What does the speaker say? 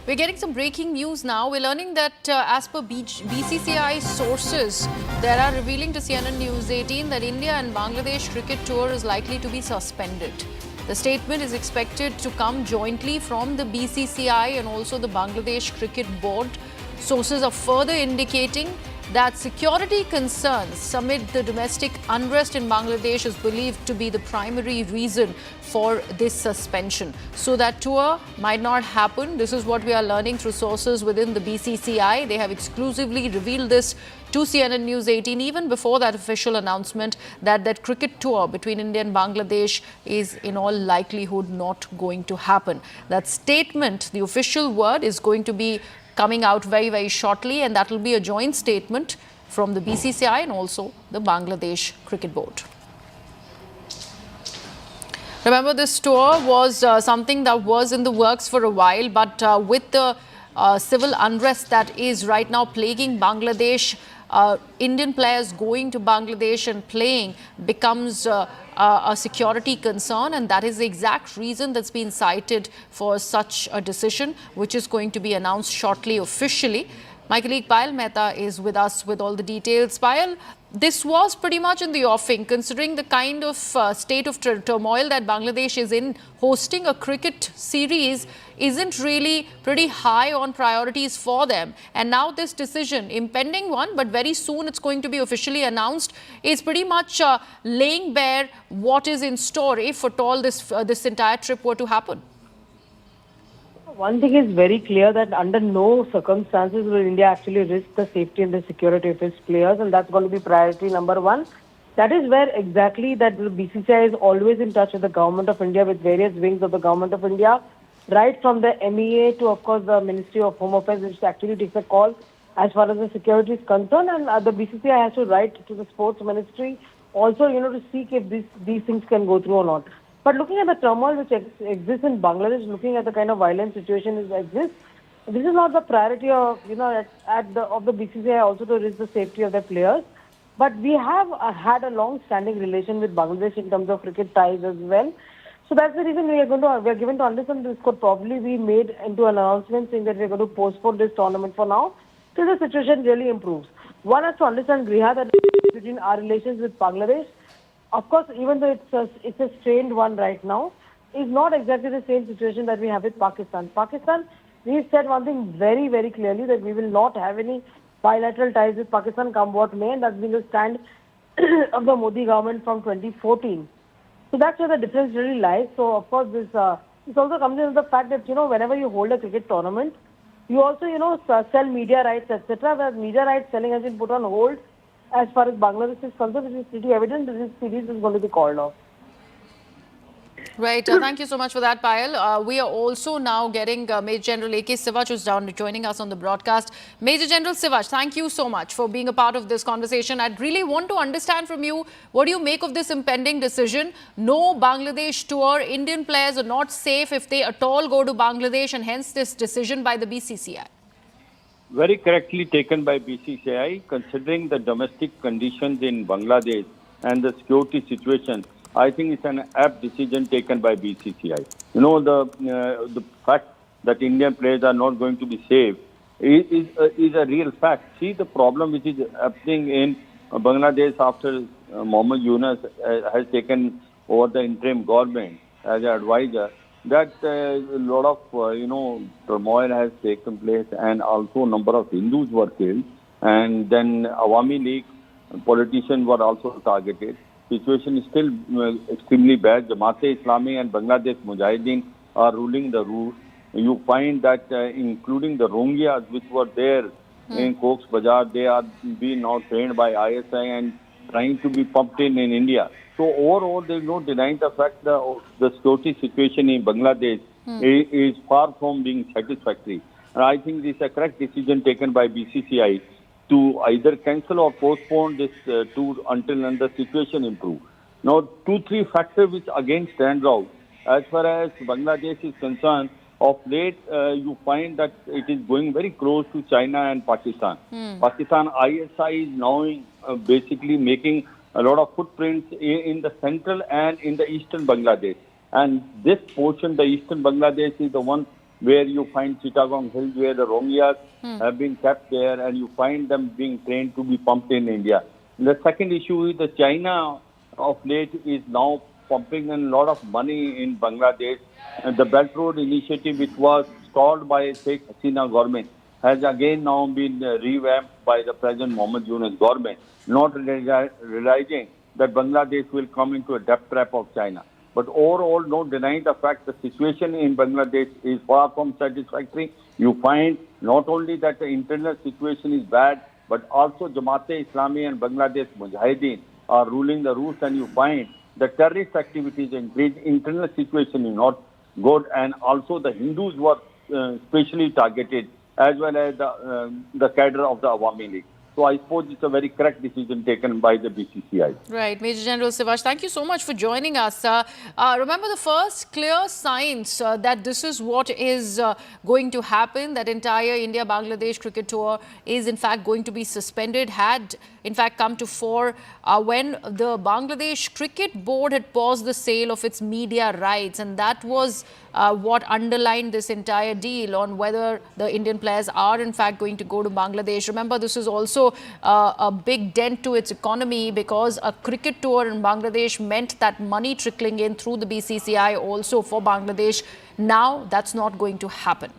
We're getting some breaking news now. We're learning that as per BCCI sources, they are revealing to CNN News 18 that India and Bangladesh cricket tour is likely to be suspended. The statement is expected to come jointly from the BCCI and also the Bangladesh Cricket Board. Sources are further indicating that security concerns amid the domestic unrest in Bangladesh is believed to be the primary reason for this suspension. So that tour might not happen. This is what we are learning through sources within the BCCI. They have exclusively revealed this to CNN News 18 even before that official announcement that that cricket tour between India and Bangladesh is in all likelihood not going to happen. That statement, the official word, is going to be coming out very, very shortly, and that will be a joint statement from the BCCI and also the Bangladesh Cricket Board. Remember, this tour was something that was in the works for a while, but with the civil unrest that is right now plaguing Bangladesh, Indian players going to Bangladesh and playing becomes a security concern, and that is the exact reason that's been cited for such a decision, which is going to be announced shortly officially. My colleague Payal Mehta is with us with all the details. Payal, this was pretty much in the offing, considering the kind of state of turmoil that Bangladesh is in. Hosting a cricket series isn't really pretty high on priorities for them. And now this decision, impending one, but very soon it's going to be officially announced, is pretty much laying bare what is in store if at all this entire trip were to happen. One thing is very clear that under no circumstances will India actually risk the safety and the security of its players, and that's going to be priority number one. That is where exactly that the BCCI is always in touch with the Government of India, with various wings of the Government of India, right from the MEA to, of course, the Ministry of Home Affairs, which actually takes a call as far as the security is concerned, and the BCCI has to write to the Sports Ministry also, to seek if these things can go through or not. But looking at the turmoil which exists in Bangladesh, looking at the kind of violent situation that exists, this is not the priority of of the BCCI also to risk the safety of their players. But we have had a long-standing relation with Bangladesh in terms of cricket ties as well. So that's the reason we are given to understand this could probably be made into an announcement saying that we are going to postpone this tournament for now till the situation really improves. One has to understand, Griha, that between our relations with Bangladesh, of course, even though it's a strained one right now, is not exactly the same situation that we have with Pakistan. Pakistan, we've said one thing very, very clearly, that we will not have any bilateral ties with Pakistan come what may, and that's been the stand of the Modi government from 2014. So that's where the difference really lies. So, of course, this also comes into the fact that, whenever you hold a cricket tournament, you also, sell media rights, etc. The media rights selling has been put on hold as far as Bangladesh is concerned, which is pretty evident that this series is going to be called off. Right. Thank you so much for that, Payal. We are also now getting Major General A.K. Sivach, who's joining us on the broadcast. Major General Sivach, thank you so much for being a part of this conversation. I'd really want to understand from you, what do you make of this impending decision? No Bangladesh tour. Indian players are not safe if they at all go to Bangladesh, and hence this decision by the BCCI. Very correctly taken by BCCI, considering the domestic conditions in Bangladesh and the security situation. I think it's an apt decision taken by BCCI. The fact that Indian players are not going to be safe is a real fact. See the problem which is happening in Bangladesh after Mohammed Yunus has taken over the interim government as an advisor. That a lot of, turmoil has taken place, and also a number of Hindus were killed. And then Awami League politicians were also targeted. Situation is still extremely bad. Jamaat-e-Islami and Bangladesh Mujahideen are ruling the roost. You find that including the Rohingyas which were there in Cox's Bazar, they are being now trained by ISI and trying to be pumped in India. So overall, there is no denying the fact that the security situation in Bangladesh is far from being satisfactory. And I think this is a correct decision taken by BCCI to either cancel or postpone this tour until the situation improves. Now, 2-3 factors which again stand out. As far as Bangladesh is concerned, of late, you find that it is going very close to China and Pakistan. Pakistan ISI is now basically making a lot of footprints in the central and in the eastern Bangladesh. And this portion, the eastern Bangladesh, is the one where you find Chittagong Hills, where the Rohingyas have been kept there, and you find them being trained to be pumped in India. The second issue is that China of late is now pumping in a lot of money in Bangladesh. And the Belt Road Initiative, which was stalled by Sheikh Hasina government, has again now been revamped by the President Mohammed Yunus government, not realizing that Bangladesh will come into a debt trap of China. But overall, no denying the fact the situation in Bangladesh is far from satisfactory. You find not only that the internal situation is bad, but also Jamaat-e-Islami and Bangladesh Mujahideen are ruling the roost, and you find the terrorist activities increase, internal situation is not good, and also the Hindus were specially targeted, as well as the cadre of the Awami League. So I suppose it's a very correct decision taken by the BCCI. Right. Major General Sivash, thank you so much for joining us. Remember, the first clear signs that this is what is going to happen, that entire India-Bangladesh cricket tour is in fact going to be suspended, had in fact come to fore when the Bangladesh Cricket Board had paused the sale of its media rights. And that was what underlined this entire deal on whether the Indian players are in fact going to go to Bangladesh. Remember, this is also a big dent to its economy, because a cricket tour in Bangladesh meant that money trickling in through the BCCI also for Bangladesh. Now that's not going to happen.